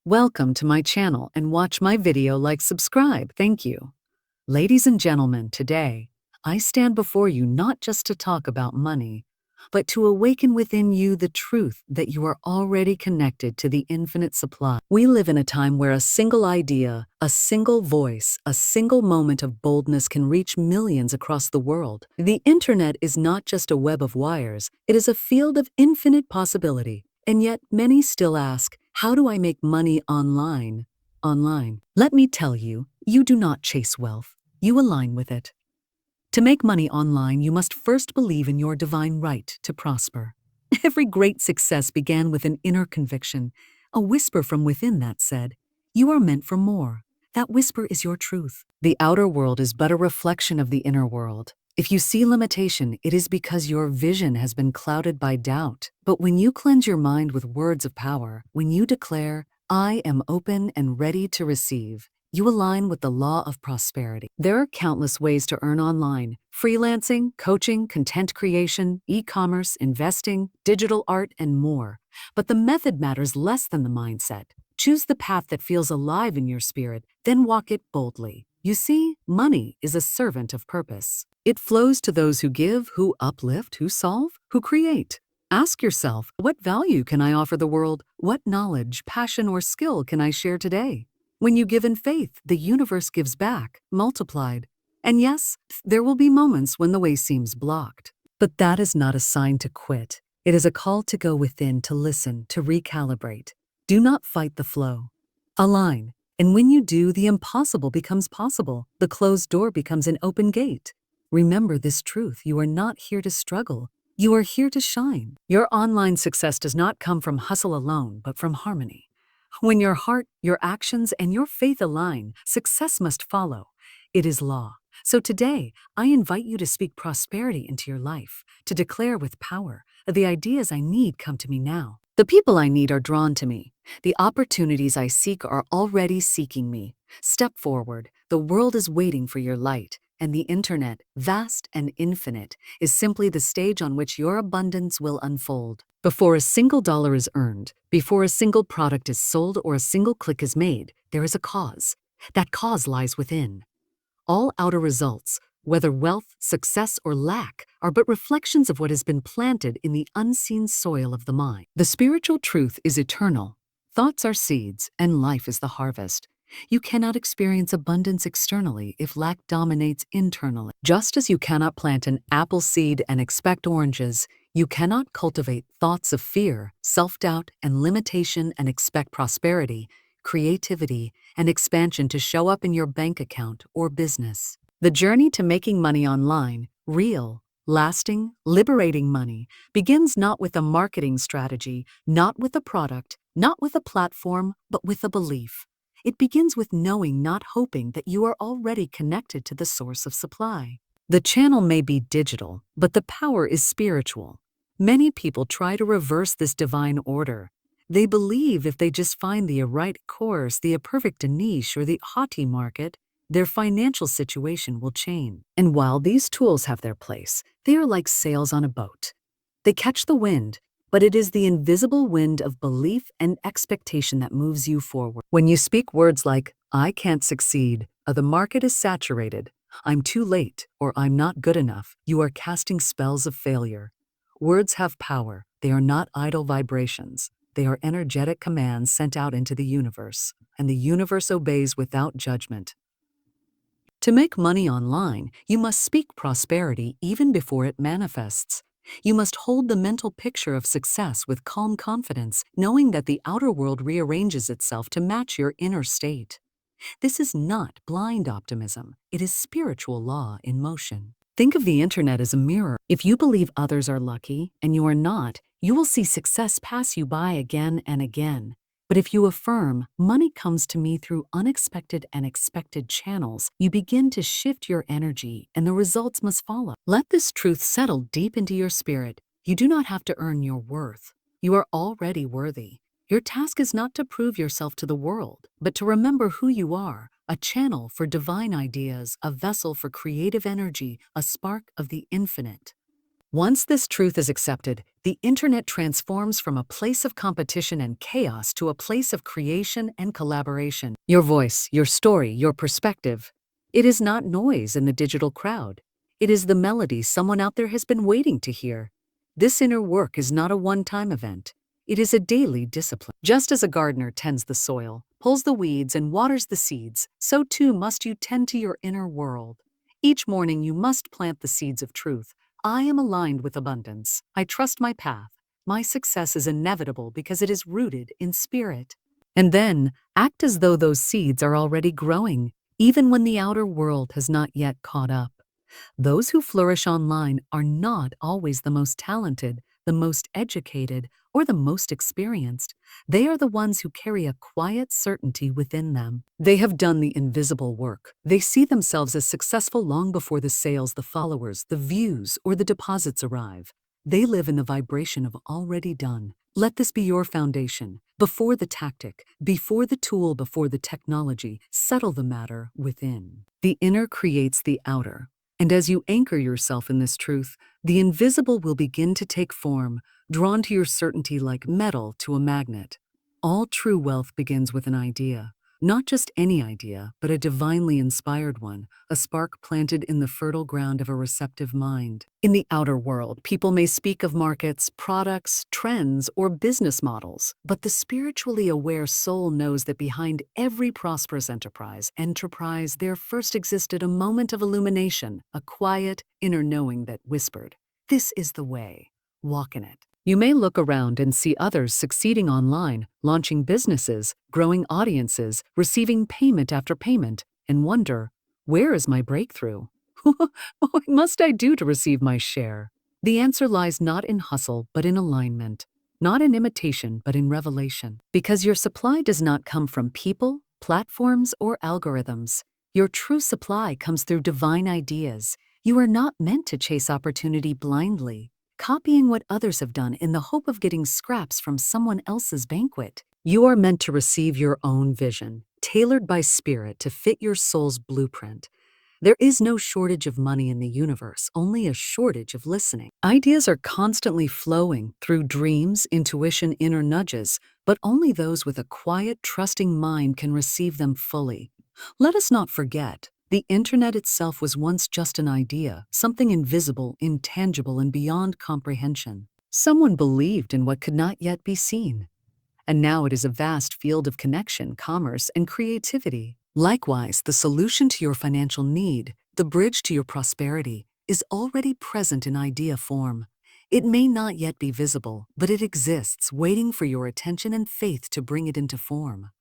Welcome to my channel and watch my video like subscribe. Thank you. Ladies and gentlemen, today, I stand before you not just to talk about money, but to awaken within you the truth that you are already connected to the infinite supply. We live in a time where a single idea, a single voice, a single moment of boldness can reach millions across the world. The internet is not just a web of wires, it is a field of infinite possibility. And yet, many still ask, how do I make money online? Online. Let me tell you, you do not chase wealth, you align with it. To make money online, you must first believe in your divine right to prosper. Every great success began with an inner conviction, a whisper from within that said, you are meant for more. That whisper is your truth. The outer world is but a reflection of the inner world. If you see limitation, it is because your vision has been clouded by doubt. But when you cleanse your mind with words of power, when you declare, I am open and ready to receive, you align with the law of prosperity. There are countless ways to earn online: freelancing, coaching, content creation, e-commerce, investing, digital art, and more. But the method matters less than the mindset. Choose the path that feels alive in your spirit, then walk it boldly. You see, money is a servant of purpose. It flows to those who give, who uplift, who solve, who create. Ask yourself, what value can I offer the world? What knowledge, passion, or skill can I share today? When you give in faith, the universe gives back, multiplied. And yes, there will be moments when the way seems blocked. But that is not a sign to quit. It is a call to go within, to listen, to recalibrate. Do not fight the flow. Align. And when you do, the impossible becomes possible. The closed door becomes an open gate. Remember this truth: you are not here to struggle. You are here to shine. Your online success does not come from hustle alone, but from harmony. When your heart, your actions, and your faith align, success must follow. It is law. So today, I invite you to speak prosperity into your life, to declare with power, the ideas I need come to me now. The people I need are drawn to me. The opportunities I seek are already seeking me. Step forward. The world is waiting for your light, and the internet, vast and infinite, is simply the stage on which your abundance will unfold. Before a single dollar is earned, before a single product is sold or a single click is made, there is a cause. That cause lies within. All outer results, whether wealth, success, or lack, are but reflections of what has been planted in the unseen soil of the mind. The spiritual truth is eternal. Thoughts are seeds, and life is the harvest. You cannot experience abundance externally if lack dominates internally. Just as you cannot plant an apple seed and expect oranges, you cannot cultivate thoughts of fear, self-doubt, and limitation and expect prosperity, creativity, and expansion to show up in your bank account or business. The journey to making money online, real, lasting, liberating money, begins not with a marketing strategy, not with a product, not with a platform, but with a belief. It begins with knowing, not hoping, that you are already connected to the source of supply. The channel may be digital, but the power is spiritual. Many people try to reverse this divine order. They believe if they just find the right course, the perfect niche, or the haughty market, their financial situation will change. And while these tools have their place, they are like sails on a boat. They catch the wind, but it is the invisible wind of belief and expectation that moves you forward. When you speak words like, I can't succeed, or the market is saturated, I'm too late, or I'm not good enough, you are casting spells of failure. Words have power. They are not idle vibrations. They are energetic commands sent out into the universe, and the universe obeys without judgment. To make money online, you must speak prosperity even before it manifests. You must hold the mental picture of success with calm confidence, knowing that the outer world rearranges itself to match your inner state. This is not blind optimism. It is spiritual law in motion. Think of the internet as a mirror. If you believe others are lucky and you are not, you will see success pass you by again and again. But if you affirm, money comes to me through unexpected and expected channels, you begin to shift your energy and the results must follow. Let this truth settle deep into your spirit. You do not have to earn your worth. You are already worthy. Your task is not to prove yourself to the world, but to remember who you are: a channel for divine ideas, a vessel for creative energy, a spark of the infinite. Once this truth is accepted, the internet transforms from a place of competition and chaos to a place of creation and collaboration. Your voice, your story, your perspective. It is not noise in the digital crowd. It is the melody someone out there has been waiting to hear. This inner work is not a one-time event. It is a daily discipline. Just as a gardener tends the soil, pulls the weeds, and waters the seeds, so too must you tend to your inner world. Each morning you must plant the seeds of truth. I am aligned with abundance. I trust my path. My success is inevitable because it is rooted in spirit. And then act as though those seeds are already growing, even when the outer world has not yet caught up. Those who flourish online are not always the most talented, the most educated, or the most experienced. They are the ones who carry a quiet certainty within them. They have done the invisible work. They see themselves as successful long before the sales, the followers, the views, or the deposits arrive. They live in the vibration of already done. Let this be your foundation. Before the tactic, before the tool, before the technology, settle the matter within. The inner creates the outer. And as you anchor yourself in this truth, the invisible will begin to take form, drawn to your certainty like metal to a magnet. All true wealth begins with an idea. Not just any idea, but a divinely inspired one, a spark planted in the fertile ground of a receptive mind. In the outer world, people may speak of markets, products, trends, or business models, but the spiritually aware soul knows that behind every prosperous enterprise, there first existed a moment of illumination, a quiet, inner knowing that whispered, "This is the way. Walk in it." You may look around and see others succeeding online, launching businesses, growing audiences, receiving payment after payment, and wonder, where is my breakthrough? What must I do to receive my share? The answer lies not in hustle, but in alignment, not in imitation, but in revelation. Because your supply does not come from people, platforms, or algorithms. Your true supply comes through divine ideas. You are not meant to chase opportunity blindly, copying what others have done in the hope of getting scraps from someone else's banquet. You are meant to receive your own vision, tailored by spirit to fit your soul's blueprint. There is no shortage of money in the universe, only a shortage of listening. Ideas are constantly flowing through dreams, intuition, inner nudges, but only those with a quiet, trusting mind can receive them fully. Let us not forget, the internet itself was once just an idea, something invisible, intangible, and beyond comprehension. Someone believed in what could not yet be seen. And now it is a vast field of connection, commerce, and creativity. Likewise, the solution to your financial need, the bridge to your prosperity, is already present in idea form. It may not yet be visible, but it exists, waiting for your attention and faith to bring it into form.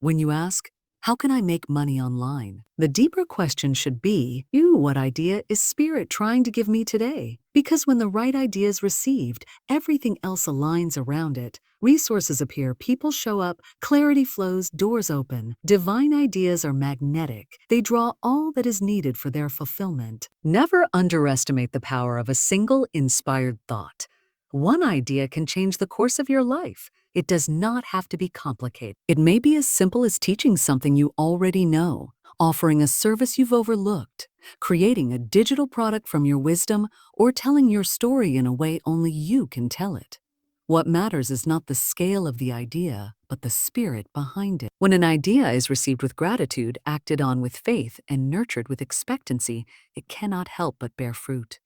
When you ask, "How can I make money online?" the deeper question should be, what idea is Spirit trying to give me today? Because when the right idea is received, everything else aligns around it. Resources appear, people show up, clarity flows, doors open. Divine ideas are magnetic. They draw all that is needed for their fulfillment. Never underestimate the power of a single inspired thought. One idea can change the course of your life. It does not have to be complicated. It may be as simple as teaching something you already know, offering a service you've overlooked, creating a digital product from your wisdom, or telling your story in a way only you can tell it. What matters is not the scale of the idea, but the spirit behind it. When an idea is received with gratitude, acted on with faith, and nurtured with expectancy, it cannot help but bear fruit.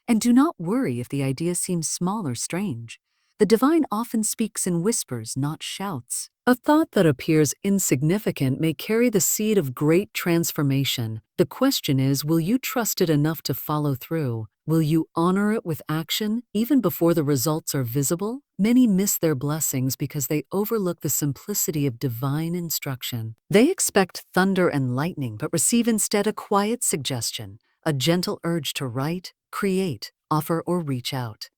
And do not worry if the idea seems small or strange. The divine often speaks in whispers, not shouts. A thought that appears insignificant may carry the seed of great transformation. The question is, will you trust it enough to follow through? Will you honor it with action, even before the results are visible? Many miss their blessings because they overlook the simplicity of divine instruction. They expect thunder and lightning, but receive instead a quiet suggestion, a gentle urge to write, create, offer, or reach out.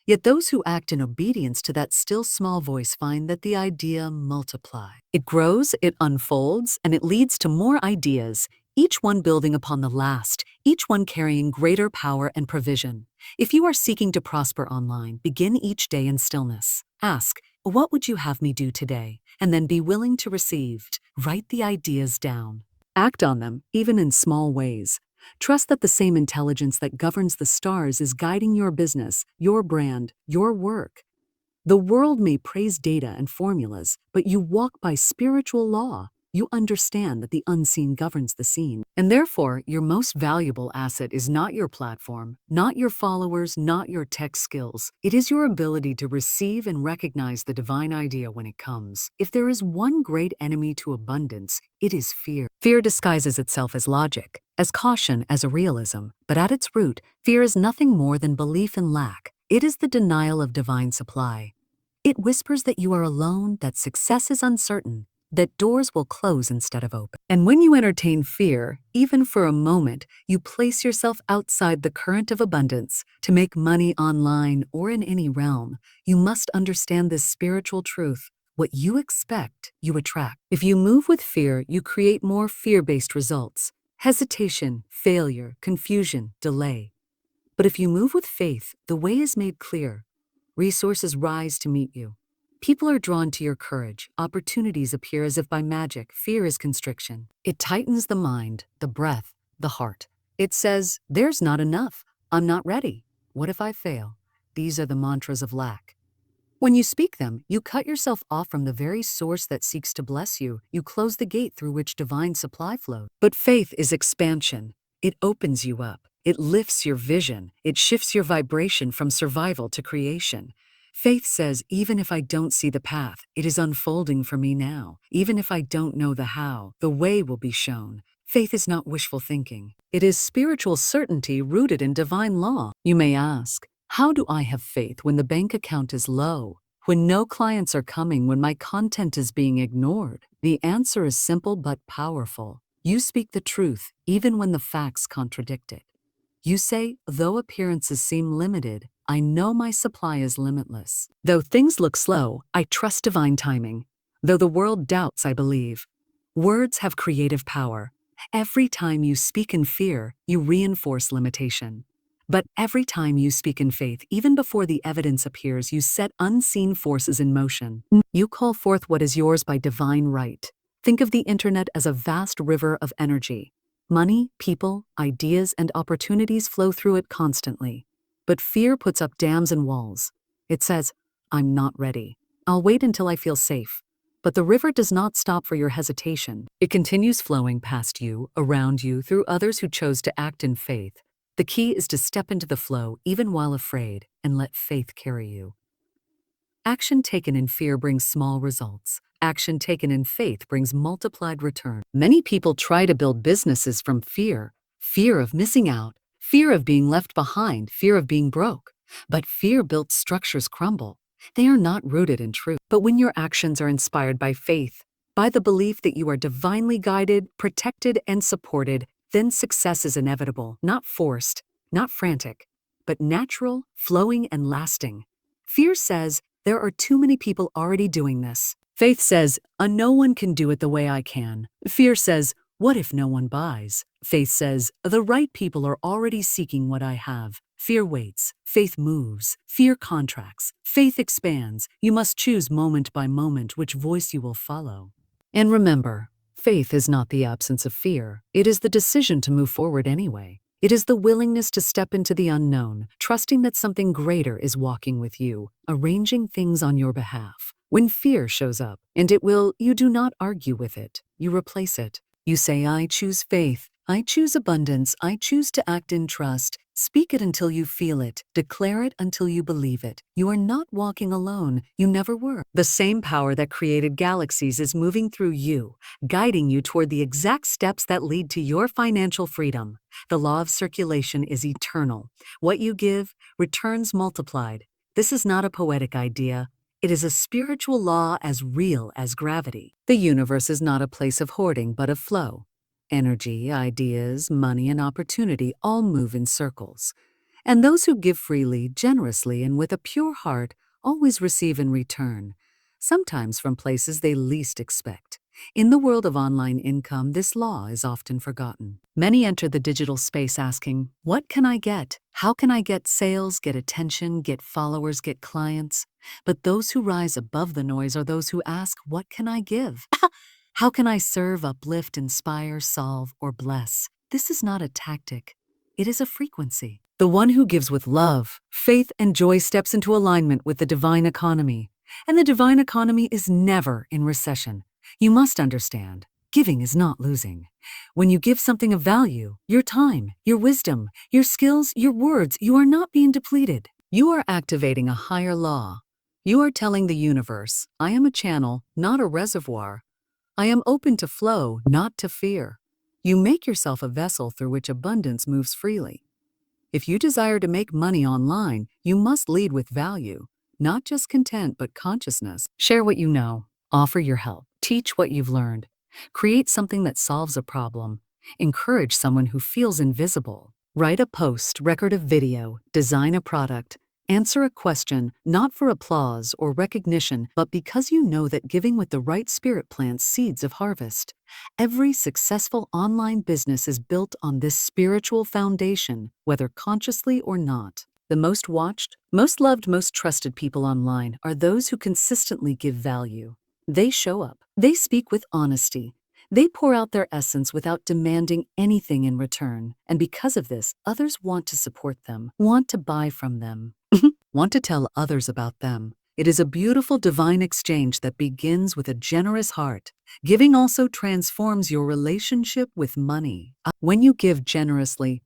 Yet those who act in obedience to that still small voice find that the idea multiplies. It grows, it unfolds, and it leads to more ideas, each one building upon the last, each one carrying greater power and provision. If you are seeking to prosper online, begin each day in stillness. Ask, "What would you have me do today?" And then be willing to receive. Write the ideas down. Act on them, even in small ways. Trust that the same intelligence that governs the stars is guiding your business, your brand, your work. The world may praise data and formulas, but you walk by spiritual law. You understand that the unseen governs the seen. And therefore, your most valuable asset is not your platform, not your followers, not your tech skills. It is your ability to receive and recognize the divine idea when it comes. If there is one great enemy to abundance, it is fear. Fear disguises itself as logic, as caution, as a realism. But at its root, fear is nothing more than belief in lack. It is the denial of divine supply. It whispers that you are alone, that success is uncertain, that doors will close instead of open. And when you entertain fear, even for a moment, you place yourself outside the current of abundance. To make money online or in any realm, you must understand this spiritual truth. What you expect, you attract. If you move with fear, you create more fear-based results. Hesitation, failure, confusion, delay. But if you move with faith, the way is made clear. Resources rise to meet you. People are drawn to your courage. Opportunities appear as if by magic. Fear is constriction. It tightens the mind, the breath, the heart. It says, there's not enough. I'm not ready. What if I fail? These are the mantras of lack. When you speak them, you cut yourself off from the very source that seeks to bless you. You close the gate through which divine supply flows. But faith is expansion. It opens you up. It lifts your vision. It shifts your vibration from survival to creation. Faith says, even if I don't see the path, it is unfolding for me now. Even if I don't know the how, the way will be shown. Faith is not wishful thinking. It is spiritual certainty rooted in divine law. You may ask, how do I have faith when the bank account is low? When no clients are coming, when my content is being ignored? The answer is simple but powerful. You speak the truth, even when the facts contradict it. You say, though appearances seem limited, I know my supply is limitless. Though things look slow, I trust divine timing. Though the world doubts, I believe. Words have creative power. Every time you speak in fear, you reinforce limitation. But every time you speak in faith, even before the evidence appears, you set unseen forces in motion. You call forth what is yours by divine right. Think of the internet as a vast river of energy. Money, people, ideas, and opportunities flow through it constantly. But fear puts up dams and walls. It says, I'm not ready. I'll wait until I feel safe. But the river does not stop for your hesitation. It continues flowing past you, around you, through others who chose to act in faith. The key is to step into the flow, even while afraid, and let faith carry you. Action taken in fear brings small results. Action taken in faith brings multiplied return. Many people try to build businesses from fear. Fear of missing out, fear of being left behind, fear of being broke. But fear-built structures crumble. They are not rooted in truth. But when your actions are inspired by faith, by the belief that you are divinely guided, protected, and supported, then success is inevitable, not forced, not frantic, but natural, flowing, and lasting. Fear says, there are too many people already doing this. Faith says, no one can do it the way I can. Fear says, what if no one buys? Faith says, the right people are already seeking what I have. Fear waits. Faith moves. Fear contracts. Faith expands. You must choose moment by moment which voice you will follow. And remember, faith is not the absence of fear. It is the decision to move forward anyway. It is the willingness to step into the unknown, trusting that something greater is walking with you, arranging things on your behalf. When fear shows up, and it will, you do not argue with it. You replace it. You say, I choose faith. I choose abundance. I choose to act in trust. Speak it until you feel it. Declare it until you believe it. You are not walking alone. You never were. The same power that created galaxies is moving through you, guiding you toward the exact steps that lead to your financial freedom. The law of circulation is eternal. What you give returns multiplied. This is not a poetic idea. It is a spiritual law as real as gravity. The universe is not a place of hoarding, but of flow. Energy, ideas, money, and opportunity all move in circles. And those who give freely, generously, and with a pure heart always receive in return, sometimes from places they least expect. In the world of online income, this law is often forgotten. Many enter the digital space asking, what can I get? How can I get sales, get attention, get followers, get clients? But those who rise above the noise are those who ask, what can I give? How can I serve, uplift, inspire, solve, or bless? This is not a tactic. It is a frequency. The one who gives with love, faith, and joy steps into alignment with the divine economy. And the divine economy is never in recession. You must understand, giving is not losing. When you give something of value, your time, your wisdom, your skills, your words, you are not being depleted. You are activating a higher law. You are telling the universe, I am a channel, not a reservoir. I am open to flow, not to fear. You make yourself a vessel through which abundance moves freely. If you desire to make money online, you must lead with value, not just content but consciousness. Share what you know, offer your help, teach what you've learned, create something that solves a problem, encourage someone who feels invisible, write a post, record a video, design a product, answer a question, not for applause or recognition, but because you know that giving with the right spirit plants seeds of harvest. Every successful online business is built on this spiritual foundation, whether consciously or not. The most watched, most loved, most trusted people online are those who consistently give value. They show up. They speak with honesty. They pour out their essence without demanding anything in return. And because of this, others want to support them, want to buy from them, want to tell others about them. It is a beautiful divine exchange that begins with a generous heart. Giving also transforms your relationship with money. When you give generously,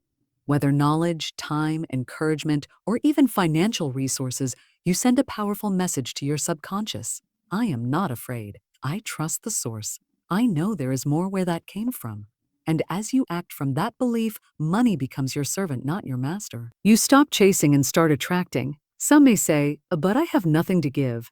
whether knowledge, time, encouragement, or even financial resources, you send a powerful message to your subconscious. I am not afraid. I trust the source. I know there is more where that came from. And as you act from that belief, money becomes your servant, not your master. You stop chasing and start attracting. Some may say, but I have nothing to give.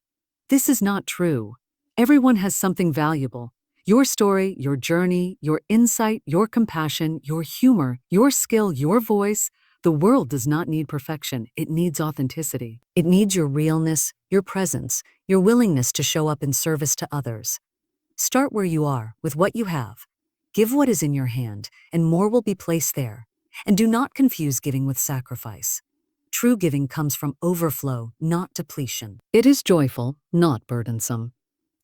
This is not true. Everyone has something valuable. Your story, your journey, your insight, your compassion, your humor, your skill, your voice. The world does not need perfection. It needs authenticity. It needs your realness, your presence, your willingness to show up in service to others. Start where you are, with what you have. Give what is in your hand, and more will be placed there. And do not confuse giving with sacrifice. True giving comes from overflow, not depletion. It is joyful, not burdensome.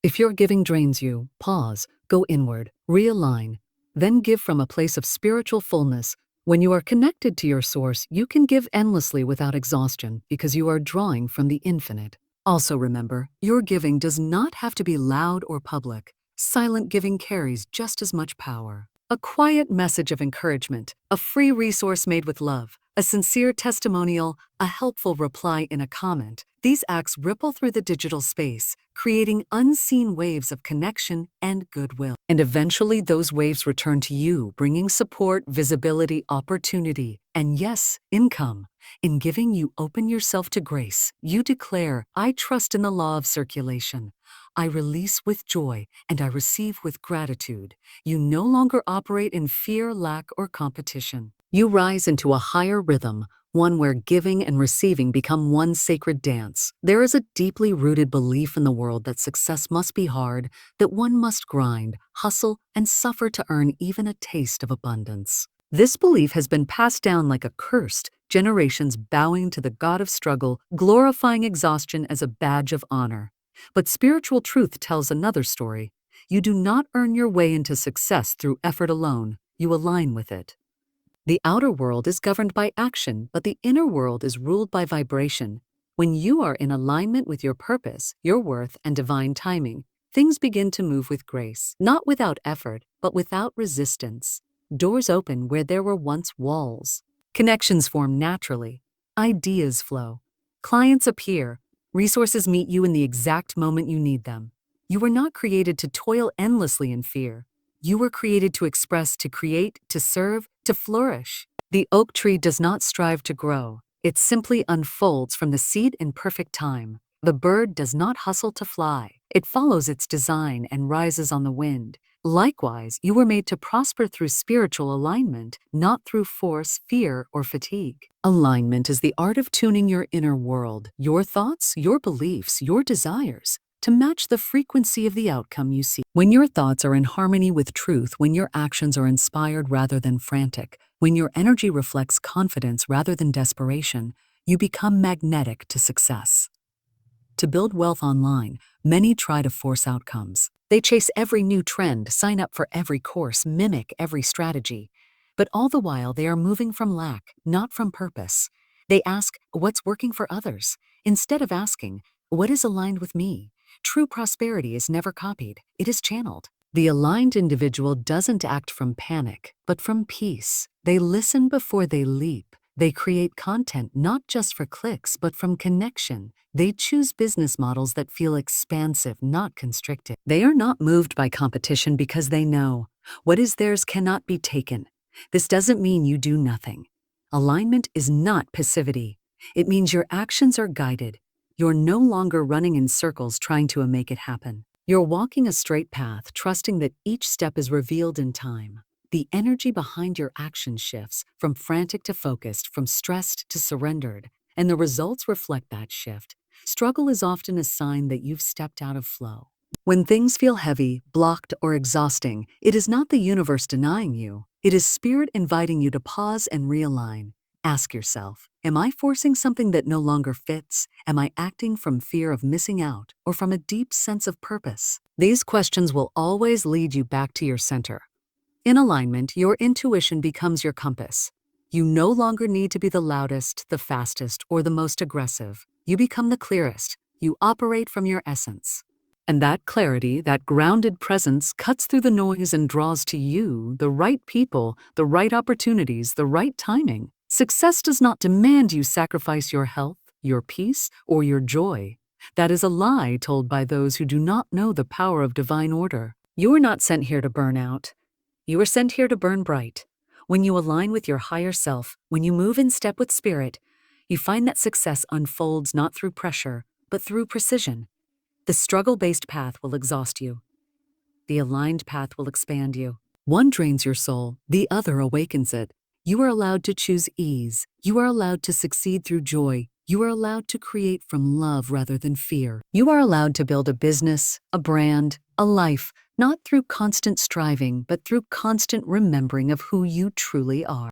If your giving drains you, pause, go inward, realign, then give from a place of spiritual fullness. When you are connected to your source, you can give endlessly without exhaustion because you are drawing from the infinite. Also remember, your giving does not have to be loud or public. Silent giving carries just as much power. A quiet message of encouragement, a free resource made with love, a sincere testimonial, a helpful reply in a comment. These acts ripple through the digital space, creating unseen waves of connection and goodwill. And eventually those waves return to you, bringing support, visibility, opportunity, and yes, income. In giving, you open yourself to grace. You declare, I trust in the law of circulation. I release with joy, and I receive with gratitude. You no longer operate in fear, lack, or competition. You rise into a higher rhythm, one where giving and receiving become one sacred dance. There is a deeply rooted belief in the world that success must be hard, that one must grind, hustle, and suffer to earn even a taste of abundance. This belief has been passed down like a curse, generations bowing to the god of struggle, glorifying exhaustion as a badge of honor. But spiritual truth tells another story. You do not earn your way into success through effort alone. You align with it. The outer world is governed by action, but the inner world is ruled by vibration. When you are in alignment with your purpose, your worth, and divine timing, things begin to move with grace, not without effort, but without resistance. Doors open where there were once walls. Connections form naturally. Ideas flow. Clients appear. Resources meet you in the exact moment you need them. You were not created to toil endlessly in fear. You were created to express, to create, to serve, to flourish. The oak tree does not strive to grow. It simply unfolds from the seed in perfect time. The bird does not hustle to fly. It follows its design and rises on the wind. Likewise, you were made to prosper through spiritual alignment, not through force, fear, or fatigue. Alignment is the art of tuning your inner world, your thoughts, your beliefs, your desires, to match the frequency of the outcome you seek. When your thoughts are in harmony with truth, when your actions are inspired rather than frantic, when your energy reflects confidence rather than desperation, you become magnetic to success. To build wealth online, many try to force outcomes. They chase every new trend, sign up for every course, mimic every strategy. But all the while, they are moving from lack, not from purpose. They ask, what's working for others? Instead of asking, what is aligned with me? True prosperity is never copied, it is channeled. The aligned individual doesn't act from panic, but from peace. They listen before they leap. They create content not just for clicks, but from connection. They choose business models that feel expansive, not constricted. They are not moved by competition because they know what is theirs cannot be taken. This doesn't mean you do nothing. Alignment is not passivity. It means your actions are guided. You're no longer running in circles trying to make it happen. You're walking a straight path, trusting that each step is revealed in time. The energy behind your action shifts from frantic to focused, from stressed to surrendered, and the results reflect that shift. Struggle is often a sign that you've stepped out of flow. When things feel heavy, blocked, or exhausting, it is not the universe denying you. It is spirit inviting you to pause and realign. Ask yourself, am I forcing something that no longer fits? Am I acting from fear of missing out or from a deep sense of purpose? These questions will always lead you back to your center. In alignment, your intuition becomes your compass. You no longer need to be the loudest, the fastest, or the most aggressive. You become the clearest. You operate from your essence. And that clarity, that grounded presence, cuts through the noise and draws to you the right people, the right opportunities, the right timing. Success does not demand you sacrifice your health, your peace, or your joy. That is a lie told by those who do not know the power of divine order. You are not sent here to burn out. You are sent here to burn bright. When you align with your higher self, when you move in step with spirit, you find that success unfolds not through pressure, but through precision. The struggle-based path will exhaust you. The aligned path will expand you. One drains your soul, the other awakens it. You are allowed to choose ease. You are allowed to succeed through joy. You are allowed to create from love rather than fear. You are allowed to build a business, a brand, a life, not through constant striving, but through constant remembering of who you truly are.